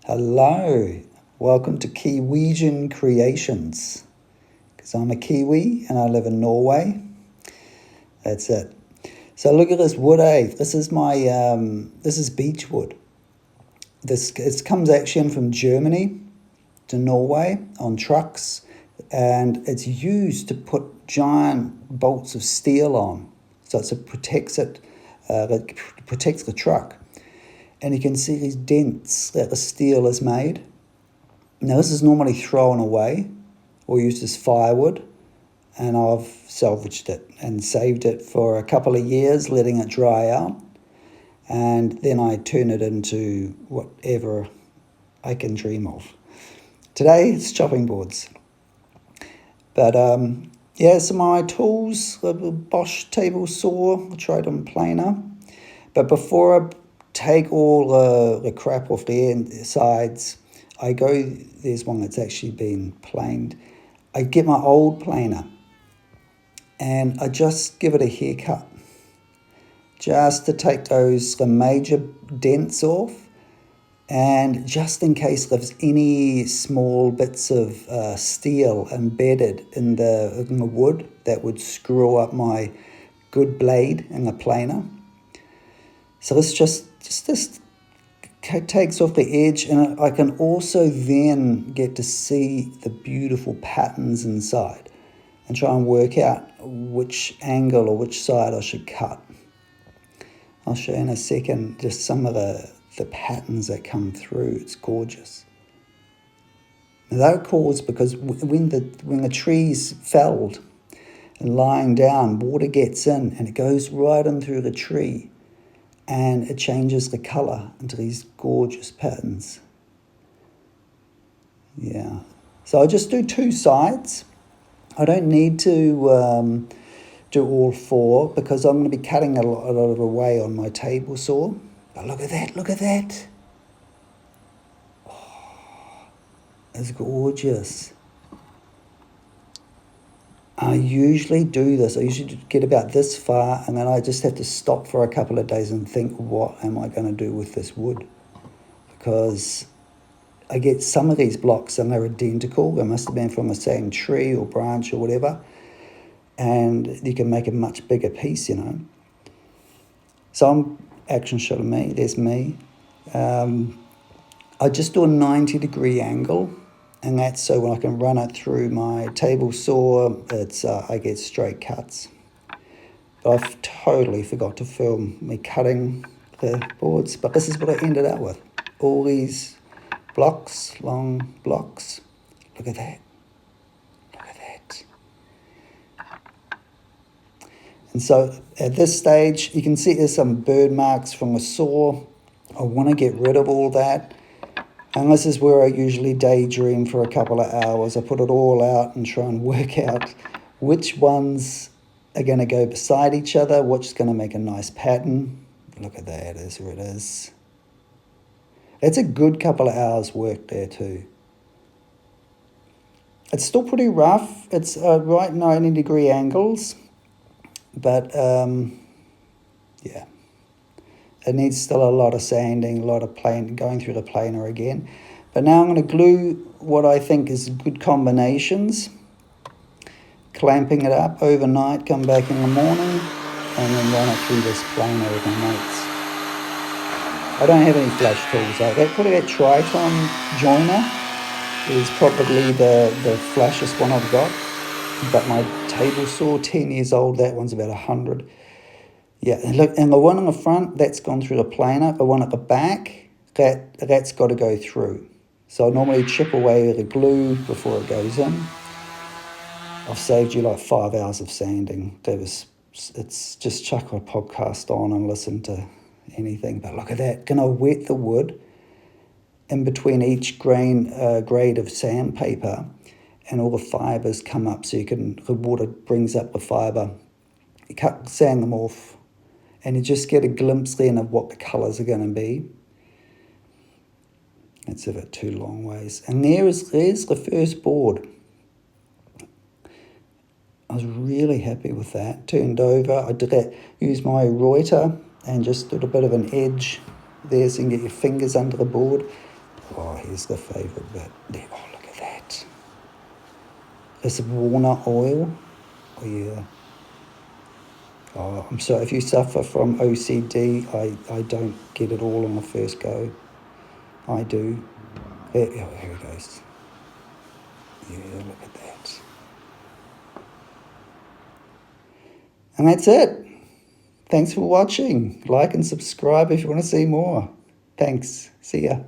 Hello, welcome to Kiwian Creations. Because I'm a Kiwi and I live in Norway. That's it. So look at this wood, This is this is beechwood. It comes actually in from Germany to Norway on trucks, and it's used to put giant bolts of steel on. So it protects the truck. And you can see these dents that the steel is made. Now this is normally thrown away or used as firewood, and I've salvaged it and saved it for a couple of years, letting it dry out, and then I turn it into whatever I can dream of. Today it's chopping boards. But so my tools, a Bosch table saw, I tried on planer. But before I take all the crap off the sides, there's one that's actually been planed. I get my old planer and I just give it a haircut, just to take the major dents off, and just in case there's any small bits of steel embedded in the wood that would screw up my good blade in the planer. So this just takes off the edge, and I can also then get to see the beautiful patterns inside and try and work out which angle or which side I should cut. I'll show you in a second just some of the patterns that come through. It's gorgeous. Now they're caused because when the tree's felled and lying down, water gets in and it goes right in through the tree, and it changes the colour into these gorgeous patterns. Yeah. So I just do two sides. I don't need to do all four because I'm going to be cutting a lot of away on my table saw. But look at that. Oh, it's gorgeous. I usually do this. I usually get about this far, and then I just have to stop for a couple of days and think, what am I going to do with this wood? Because I get some of these blocks and they're identical. They must have been from the same tree or branch or whatever. And you can make a much bigger piece, So I'm action shot of me. There's me. I just do a 90-degree angle. And that's so when I can run it through my table saw, I get straight cuts. But I've totally forgot to film me cutting the boards. But this is what I ended up with. All these long blocks. Look at that. And so at this stage, you can see there's some bird marks from the saw. I want to get rid of all that. And this is where I usually daydream for a couple of hours. I put it all out and try and work out which ones are going to go beside each other, which is going to make a nice pattern. Look at that, is where it is. It's a good couple of hours work there too. It's still pretty rough. It's right 90-degree angles, but it needs still a lot of sanding, a lot of going through the planer again. But now I'm going to glue what I think is good combinations, clamping it up overnight, come back in the morning, and then run it through this planer with my mates. I don't have any flash tools though. Probably that Triton joiner is probably the flashest one I've got. But my table saw, 10 years old, that one's about 100. Yeah, and look, and the one on the front, that's gone through the planer. The one at the back, that's got to go through. So I normally chip away the glue before it goes in. I've saved you like 5 hours of sanding. It's just chuck a podcast on and listen to anything. But look at that. Gonna wet the wood in between each grade of sandpaper, and all the fibres come up, so the water brings up the fibre. You sand them off, and you just get a glimpse then of what the colours are going to be. That's about 2 long ways. And there's the first board. I was really happy with that. Turned over, I did that, used my Reuter and just did a bit of an edge there so you can get your fingers under the board. Oh, here's the favourite bit. There. Oh, look at that. Is it walnut oil? Oh, yeah. Oh, I'm sorry, if you suffer from OCD, I don't get it all on the first go. I do. Here it goes. Yeah, look at that. And that's it. Thanks for watching. Like and subscribe if you want to see more. Thanks. See ya.